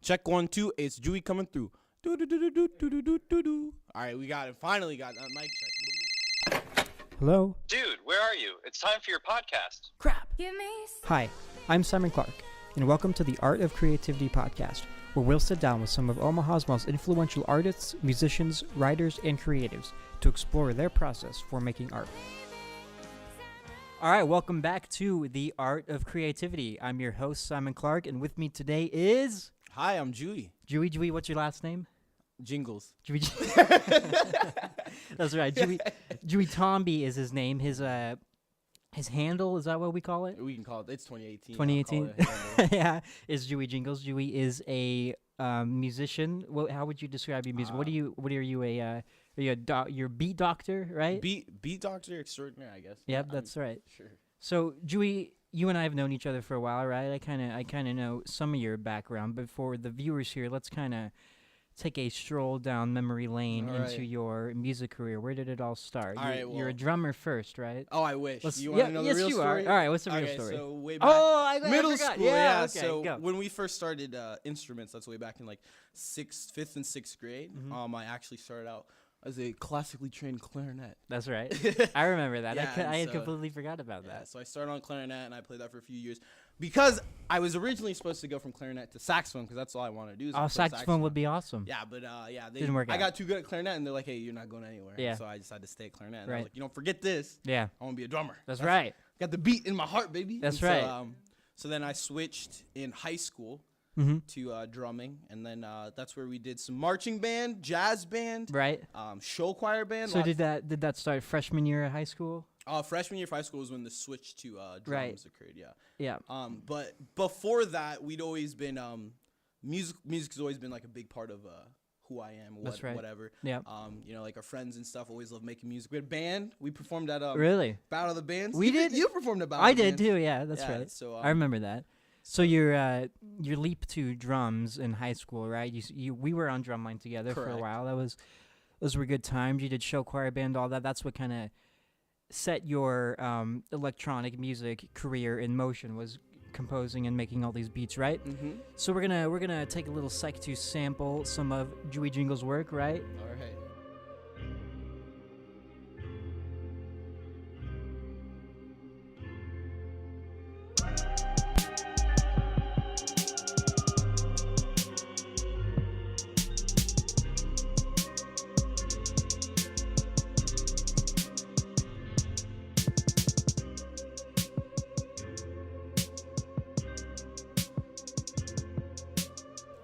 Check 1, 2. It's Jowe coming through. Do do do do do do do do do. All right, we got it. Finally got that mic check. Hello? Dude, where are you? It's time for your podcast. Crap! Hi, I'm Simon Clark, and welcome to the Art of Creativity podcast, where we'll sit down with some of Omaha's most influential artists, musicians, writers, and creatives to explore their process for making art. All right, welcome back to the Art of Creativity. I'm your host, Simon Clark, and with me today is... Hi, I'm Jowe. Jowe, what's your last name? Jingles. Jowe. That's right. Jowe Tombi is his name. His handle, is that what we call it? We can call it. It's 2018. 2018. Yeah, is Jowe Jingles. Jowe is a musician. How would you describe your music? What are you? You're a beat doctor, right? Beat doctor extraordinaire, I guess. Yep, that's right. Sure. So, Jowe, you and I have known each other for a while, right? I kind of know some of your background, but for the viewers here, let's kind of take a stroll down memory lane into your music career. Where did it all start? You're a drummer first, right? Oh, I wish. You want to know the real story? Are. All right, what's the real story? So way back middle school. Yeah, okay, so when we first started instruments, that's way back in like 5th and 6th grade. Mm-hmm. I actually started out as a classically trained clarinet. That's right. I remember that. Yeah, I had completely forgot about that. So I started on clarinet, and I played that for a few years. Because I was originally supposed to go from clarinet to saxophone, because that's all I want to do. Is saxophone would be awesome. Yeah, but didn't work out. I got too good at clarinet, and they're like, hey, you're not going anywhere. Yeah. So I decided to stay at clarinet. And right. I was like, forget this. Yeah. I want to be a drummer. That's right. Got the beat in my heart, baby. That's right. So then I switched in high school to drumming, and then that's where we did some marching band, jazz band, right? Show choir band. So did that start freshman year of high school? Freshman year of high school was when the switch to drums occurred. Yeah. Yeah. But before that, we'd always been music's always been like a big part of who I am. That's right. Whatever. Yeah. Like our friends and stuff always love making music. We had a band. We performed at really Battle of the Bands. We did. You performed at Battle I of the did Bands. too. Yeah, that's right. So I remember that. So your leap to drums in high school, right? We were on drumline together for a while. Those were good times. You did show choir band, all that. That's what kind of set your electronic music career in motion, was composing and making all these beats, right? Mm-hmm. So we're gonna take a little sec to sample some of Jowe Jingles' work, right? All right.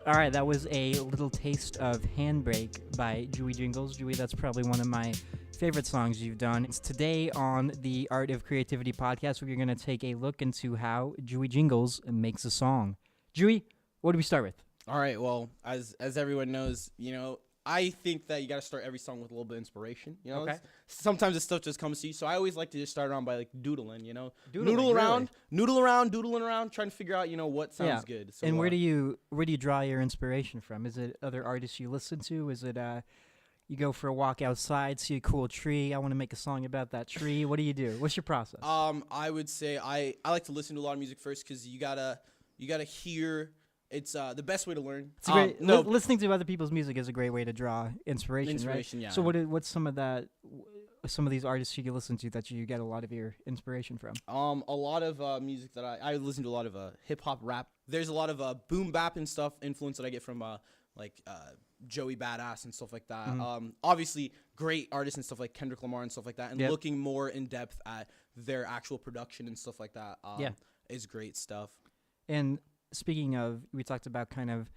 All right, that was a little taste of Handbrake by Jowe Jingles. Jowe, that's probably one of my favorite songs you've done. It's today on the Art of Creativity podcast, where you're going to take a look into how Jowe Jingles makes a song. Jowe, what do we start with? All right, well, as everyone knows, I think that you got to start every song with a little bit of inspiration. Okay. Sometimes this stuff just comes to you. So I always like to just start on by like doodling, Doodling, doodling around, trying to figure out, what sounds good. So, and where do you draw your inspiration from? Is it other artists you listen to? Is it you go for a walk outside, see a cool tree? I want to make a song about that tree. What do you do? What's your process? I would say I like to listen to a lot of music first, because you gotta hear. It's the best way to learn. It's great. Listening to other people's music is a great way to draw inspiration, right? Yeah. So what's some of these artists you listen to that you get a lot of your inspiration from? A lot of music that I listen to a lot of hip hop, rap. There's a lot of boom bap and stuff influence that I get from Joey Badass and stuff like that. Mm-hmm. Obviously great artists and stuff like Kendrick Lamar and stuff like that, and yep. looking more in depth at their actual production and stuff like that is great stuff. And speaking of, we talked about kind of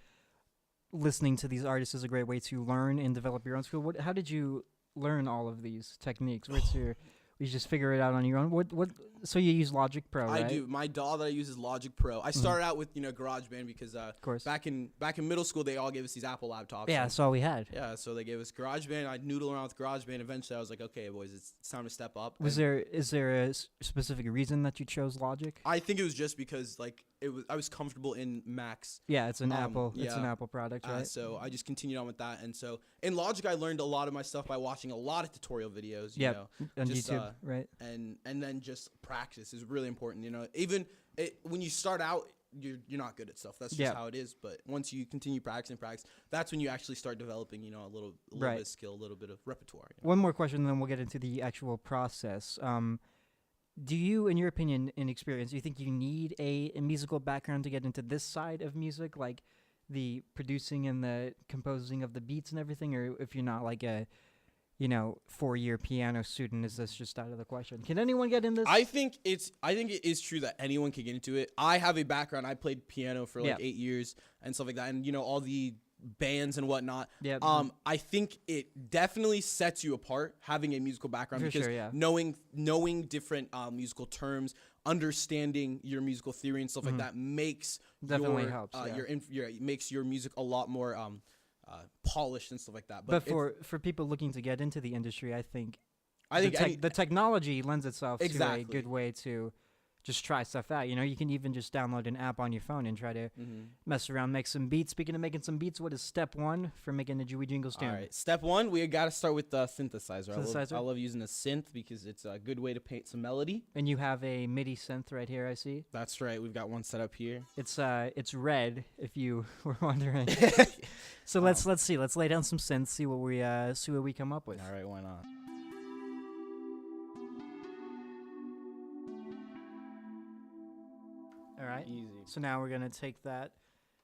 listening to these artists is a great way to learn and develop your own skill. How did you learn all of these techniques? You just figure it out on your own? So you use Logic Pro, right? I do. My DAW that I use is Logic Pro. I started out with GarageBand because of course. back in middle school they all gave us these Apple laptops. Yeah, that's all we had. Yeah, so they gave us GarageBand. I'd noodle around with GarageBand. Eventually I was like, okay, boys, it's time to step up. Is there a specific reason that you chose Logic? I think it was just because I was comfortable in Macs. Yeah, it's an Apple. Yeah. It's an Apple product, right? So I just continued on with that, and so in Logic I learned a lot of my stuff by watching a lot of tutorial videos. Yeah, on YouTube, right? And then just practice is really important. Even when you start out, you're not good at stuff. That's just Yeah. how it is. But once you continue practicing, that's when you actually start developing, a little Right. bit of skill, a little bit of repertoire. One more question, and then we'll get into the actual process. Do you, in your opinion and experience, do you think you need a musical background to get into this side of music, like the producing and the composing of the beats and everything, or if you're not like a 4-year piano student, is this just out of the question? Can anyone get in this? I think it is true that anyone can get into it. I have a background. I played piano for like 8 years and stuff like that, and all the bands and whatnot. Yeah. I think it definitely sets you apart having a musical background For because sure, yeah. knowing different musical terms, understanding your musical theory and stuff like that makes Definitely helps, yeah. makes your music a lot more polished and stuff like that. But for people looking to get into the industry, I think the the technology lends itself Exactly. to a good way to just try stuff out. You can even just download an app on your phone and try to mess around, make some beats. Speaking of making some beats, what is step 1 for making a Jowe Jingles tune? All right, step 1, we got to start with the synthesizer. Synthesizer? I love using a synth because it's a good way to paint some melody. And you have a MIDI synth right here, I see. That's right. We've got one set up here. It's red, if you were wondering. So let's see. Let's lay down some synths, see what we come up with. All right, why not? All right. Easy. So now we're gonna take that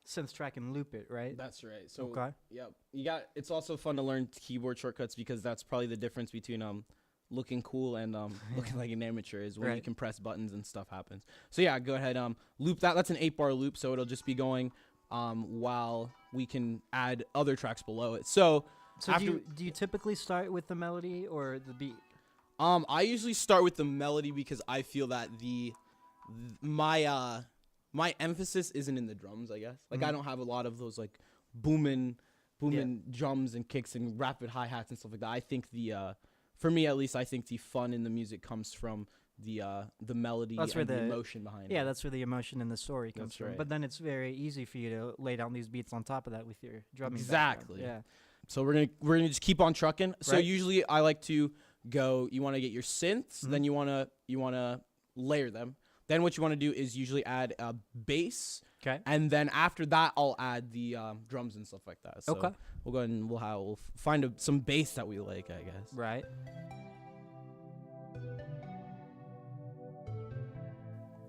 synth track and loop it, right? That's right. So Okay. Yep. It's also fun to learn keyboard shortcuts because that's probably the difference between looking cool and looking like an amateur is when you Right. can press buttons and stuff happens. So yeah, go ahead loop that. That's an 8-bar loop, so it'll just be going while we can add other tracks below it. So do you typically start with the melody or the beat? I usually start with the melody because I feel that my emphasis isn't in the drums, I guess. Like I don't have a lot of those like booming drums and kicks and rapid hi-hats and stuff like that. I think for me at least, I think the fun in the music comes from the melody and the emotion behind it. Yeah, that's where the emotion and the story comes That's from. right. But then it's very easy for you to lay down these beats on top of that with your drumming Exactly. background. So we're gonna just keep on trucking. So Right. usually I like to go. You want to get your synths, then you wanna layer them. Then what you want to do is usually add a bass. Okay. And then after that, I'll add the drums and stuff like that. So Okay. we'll go ahead and we'll find some bass that we like, I guess. Right.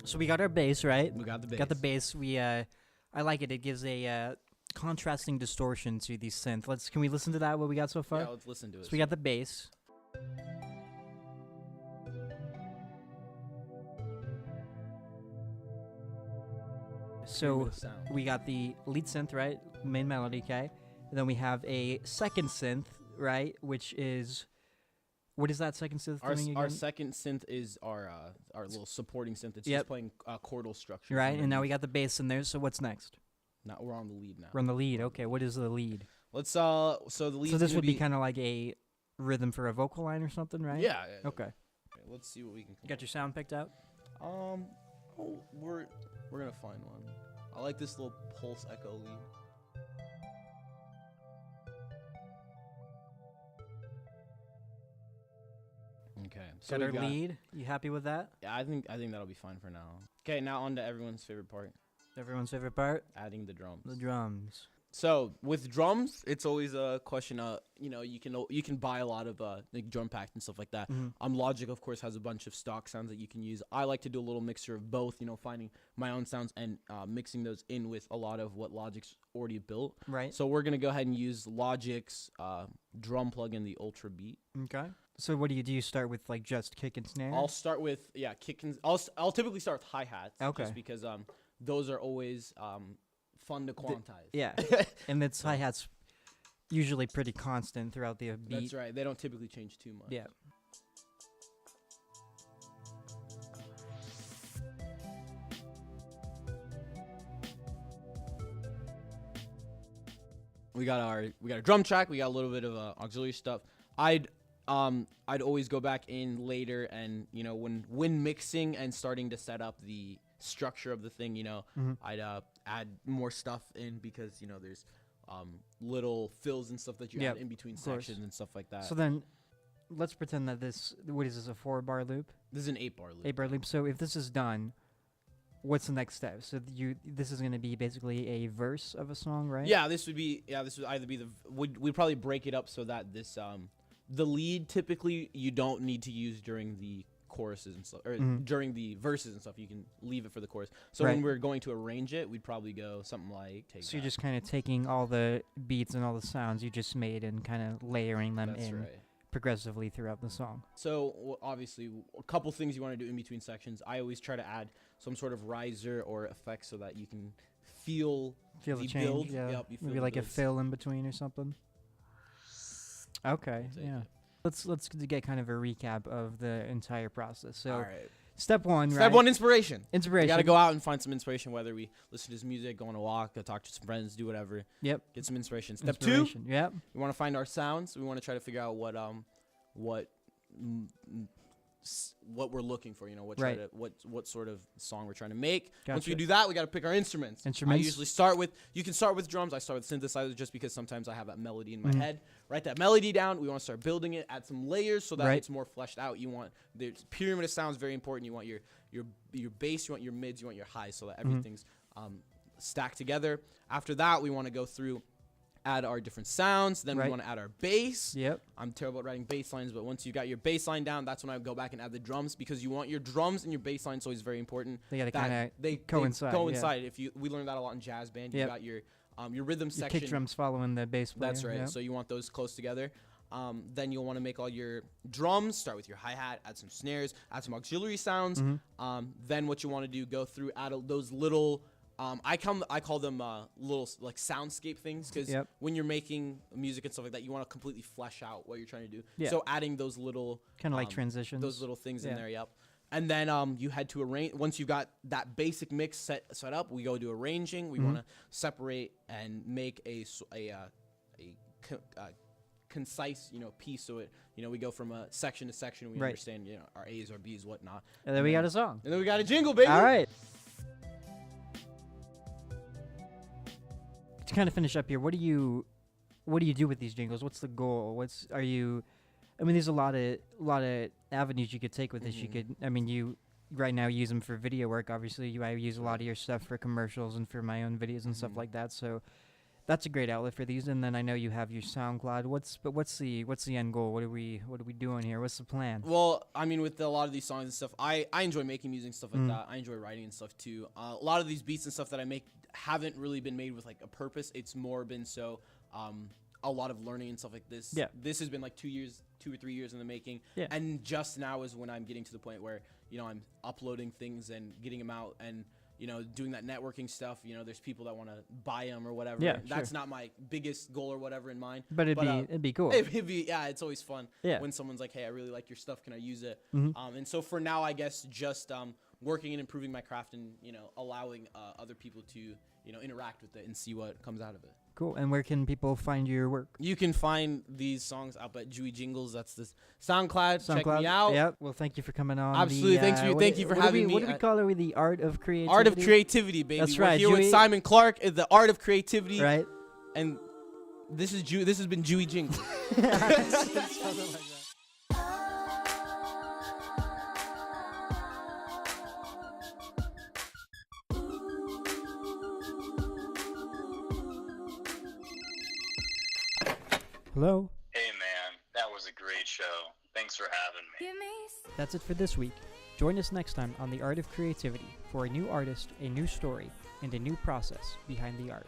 So we got our bass, right? We got the bass. Got the bass. I like it. It gives a contrasting distortion to the synth. Can we listen to that? What we got so far? Yeah, let's listen to it. So we got the bass. So we got the lead synth, right? Main melody, okay? And then we have a second synth, right? Which is, what is that second synth doing again? Our second synth is our little supporting synth. It's Yep. just playing chordal structure. Right, and now we got the bass in there. So what's next? Now we're on the lead now. We're on the lead. Okay, what is the lead? Let's so the lead. So this would be kind of like a rhythm for a vocal line or something, right? Yeah. Okay. Okay, let's see what we can. You got your sound picked out? We're gonna find one. I like this little pulse echo lead. Okay, so Got we our lead. You happy with that? Yeah, I think that'll be fine for now. Okay, now on to everyone's favorite part, Everyone's favorite part? adding the drums. The drums. So with drums, it's always a question of you can buy a lot of like drum packs and stuff like that. Logic of course has a bunch of stock sounds that you can use. I like to do a little mixture of both. Finding my own sounds and mixing those in with a lot of what Logic's already built. Right. So we're gonna go ahead and use Logic's drum plugin, the Ultra Beat. Okay. So what do? You start with like just kick and snare? I'll start with kick and I'll typically start with hi hats. Okay. Just because those are always fun to quantize. Yeah. And its hi-hat's usually pretty constant throughout the beat. That's right. They don't typically change too much. Yeah. We got a drum track. We got a little bit of auxiliary stuff. I'd always go back in later and when mixing and starting to set up the structure of the thing, I'd add more stuff in because there's little fills and stuff that you add in between sections and stuff like that. So then let's pretend that what is this, a 4-bar loop? This is an 8-bar loop. 8-bar loop. So if this is done, what's the next step? So this is going to be basically a verse of a song, right? Yeah, this would either be we'd probably break it up so that this the lead typically you don't need to use during the choruses and stuff, or during the verses and stuff. You can leave it for the chorus. So when we're going to arrange it, we'd probably go something like So you're just kind of taking all the beats and all the sounds you just made and kind of layering them in progressively throughout the song. So obviously a couple things you want to do in between sections. I always try to add some sort of riser or effect so that you can feel the change, build. yeah. Yep, Maybe like a fill in between or something. Okay, yeah. Let's get kind of a recap of the entire process. So, all right. Step one, inspiration. Inspiration. You got to go out and find some inspiration, whether we listen to his music, go on a walk, go talk to some friends, do whatever. Yep. Get some inspiration. Step two, yep. We want to find our sounds. We want to try to figure out what we're looking for, what sort of song we're trying to make. Gotcha. Once we do that, we got to pick our instruments. I usually you can start with drums. I start with synthesizers just because sometimes I have that melody in my head. Write that melody down. We want to start building it, add some layers so that it's more fleshed out. You want the pyramid of sounds, very important. You want your bass, you want your mids, you want your highs, so that everything's stacked together. After that, we want to go through, add our different sounds. Then we want to add our bass. Yep. I'm terrible at writing bass lines, but once you got your bass line down, that's when I go back and add the drums, because you want your drums and your bass lines always very important. They got to kind of coincide. They coincide. We learned that a lot in jazz band. You got your rhythm section. Kick drums following the bass player. That's right. Yep. So you want those close together. Then you'll want to make all your drums. Start with your hi-hat, add some snares, add some auxiliary sounds. Then what you want to do, go through, add those little I call them little like soundscape things, because when you're making music and stuff like that, you want to completely flesh out what you're trying to do. So adding those little kind of like transitions, those little things in there. Yep. And then you head to arrange. Once you've got that basic mix set up, we go to arranging. We want to separate and make a concise, piece. So we go from a section to section. We understand, our A's, our B's, whatnot. And then we got a song. And then we got a jingle, baby. All right. To kind of finish up here, what do you do with these jingles? What's the goal? There's a lot of avenues you could take with this. You right now use them for video work. Obviously, I use a lot of your stuff for commercials and for my own videos and stuff like that. So that's a great outlet for these. And then I know you have your SoundCloud. What's the end goal? What are we doing here? What's the plan? Well, with a lot of these songs and stuff, I enjoy making music and stuff like that. I enjoy writing and stuff too. A lot of these beats and stuff that I make haven't really been made with like a purpose. It's more been a lot of learning and stuff like this. Yeah. This has been like 2 or 3 years in the making. Yeah. And just now is when I'm getting to the point where, I'm uploading things and getting them out and, doing that networking stuff. There's people that want to buy them or whatever. Yeah, that's not my biggest goal or whatever in mind. But it'd be cool. It's always fun when someone's like, hey, I really like your stuff. Can I use it? And so for now, I guess just working and improving my craft and, allowing other people to, interact with it and see what comes out of it. Cool. And where can people find your work? You can find these songs up at Jowe Jingles. That's the SoundCloud. Check me out. Yep. Well, thank you for coming on. Absolutely. Thank you for having me. What do we call it? The Art of Creativity? Art of Creativity, baby. That's We're right. here with Simon Clark, the Art of Creativity. Right. And this has been Jowe Jingles. Hello? Hey man, that was a great show. Thanks for having me. That's it for this week. Join us next time on The Art of Creativity for a new artist, a new story, and a new process behind the art.